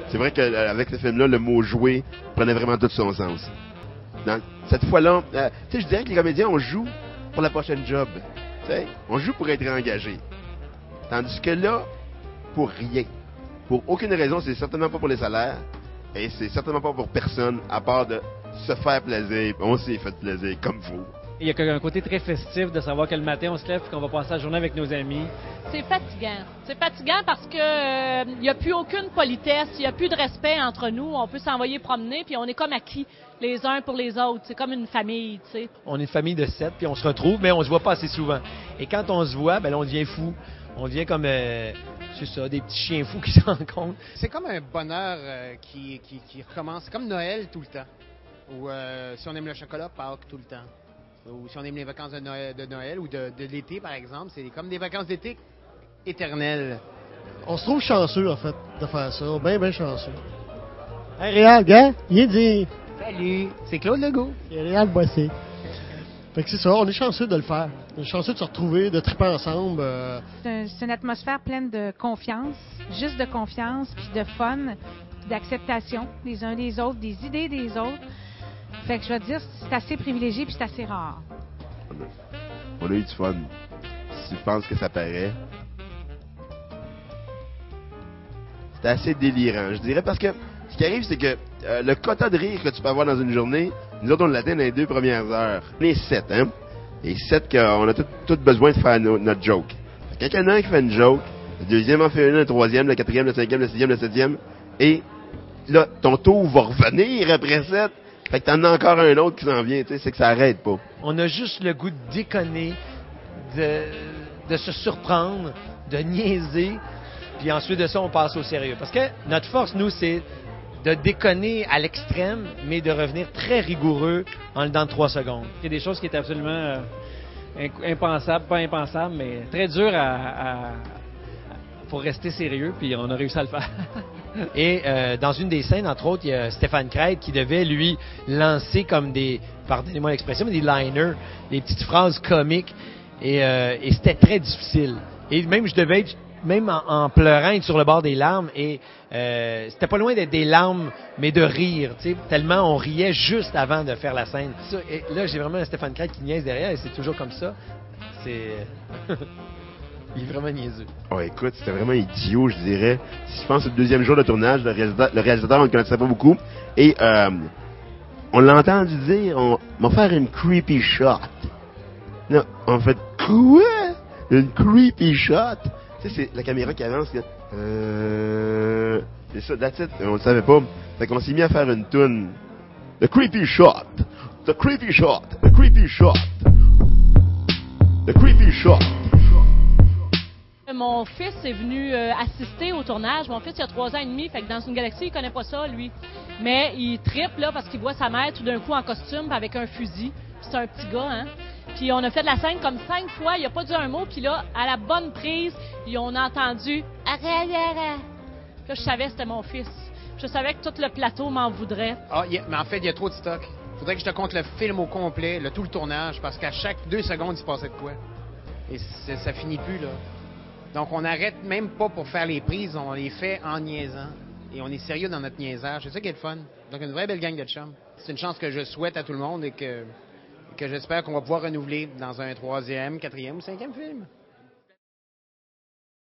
C'est vrai qu'avec ce film-là, le mot jouer prenait vraiment tout son sens. Cette fois-là, tu sais, je dirais que les comédiens, on joue pour la prochaine job. Tu sais, on joue pour être engagé. Tandis que là, pour rien. Pour aucune raison, c'est certainement pas pour les salaires. Et c'est certainement pas pour personne, à part de se faire plaisir. On s'est fait plaisir, comme vous. Il y a un côté très festif de savoir que le matin, on se lève et qu'on va passer la journée avec nos amis. C'est fatigant. C'est fatigant parce que il n'y a plus aucune politesse, il n'y a plus de respect entre nous. On peut s'envoyer promener, puis on est comme acquis les uns pour les autres. C'est comme une famille, tu sais. On est une famille de 7, puis on se retrouve, mais on se voit pas assez souvent. Et quand on se voit, ben là, on devient fou. On devient comme, c'est ça, des petits chiens fous qui se rencontrent. C'est comme un bonheur qui recommence. C'est comme Noël tout le temps. Ou si on aime le chocolat, Pâques tout le temps. Ou si on aime les vacances de Noël ou de l'été, par exemple, c'est comme des vacances d'été éternelles. On se trouve chanceux, en fait, de faire ça. Bien chanceux. Hey, Réal, gars, viens dire. Salut, c'est Claude Legault. C'est Réal Bossé. Fait que c'est ça, on est chanceux de le faire. On est chanceux de se retrouver, de triper ensemble. C'est une atmosphère pleine de confiance, juste de confiance, puis de fun, puis d'acceptation les uns des autres, des idées des autres. Fait que je vais te dire, c'est assez privilégié puis c'est assez rare. On a eu du fun. Si je pense que ça paraît. C'est assez délirant, je dirais, parce que ce qui arrive, c'est que le quota de rire que tu peux avoir dans une journée, nous autres, on l'atteint dans les 2 premières heures. On est 7, hein? Et 7 qu'on a tout besoin de faire notre joke. Quand il y en a un qui fait une joke, le deuxième en fait une, le troisième, le quatrième, le cinquième, le sixième, le septième, et là, ton tour va revenir après 7. Fait que t'en as encore un autre qui s'en vient, tu sais, c'est que ça arrête pas. On a juste le goût de déconner, de se surprendre, de niaiser, puis ensuite de ça, on passe au sérieux. Parce que notre force, nous, c'est de déconner à l'extrême, mais de revenir très rigoureux en dedans de 3 secondes. Il y a des choses qui étaient absolument impensables, pas impensables, mais très dures pour rester sérieux, puis on a réussi à le faire. Et dans une des scènes, entre autres, il y a Stéphane Crête qui devait, lui, lancer comme des, pardonnez-moi l'expression, mais des liners, des petites phrases comiques, et c'était très difficile. Et même, je devais être, même en pleurant, être sur le bord des larmes, et c'était pas loin d'être des larmes, mais de rire, tu sais, tellement on riait juste avant de faire la scène. Ça, et là, j'ai vraiment un Stéphane Crête qui niaise derrière, et c'est toujours comme ça. C'est... Il est vraiment niaiseux. Oh, écoute, c'était vraiment idiot, je dirais. Je pense que le 2e jour de tournage, le réalisateur, on ne le connaissait pas beaucoup. Et on l'a entendu dire, on va faire une creepy shot. Non, en fait, quoi? Une creepy shot? Tu sais, c'est la caméra qui avance. C'est ça, that's it. On le savait pas. Fait qu'on s'est mis à faire une toune. The creepy shot. The creepy shot. The creepy shot. The creepy shot. Mon fils est venu assister au tournage. Mon fils, il a 3 ans et demi, fait que dans une galaxie, il connaît pas ça, lui. Mais il trippe, là, parce qu'il voit sa mère tout d'un coup en costume avec un fusil. C'est un petit gars, hein. Puis on a fait de la scène comme 5 fois, il a pas dit un mot, puis là, à la bonne prise, on a entendu « Arrête, arrête ». Là, je savais que c'était mon fils. Je savais que tout le plateau m'en voudrait. Ah, mais en fait, il y a trop de stock. Faudrait que je te compte le film au complet, tout le tournage, parce qu'à chaque 2 secondes, il se passait de quoi. Et ça finit plus, là. Donc, on n'arrête même pas pour faire les prises, on les fait en niaisant. Et on est sérieux dans notre niaisage. C'est ça qui est le fun. Donc, une vraie belle gang de chums. C'est une chance que je souhaite à tout le monde et que j'espère qu'on va pouvoir renouveler dans un 3e, 4e ou 5e film.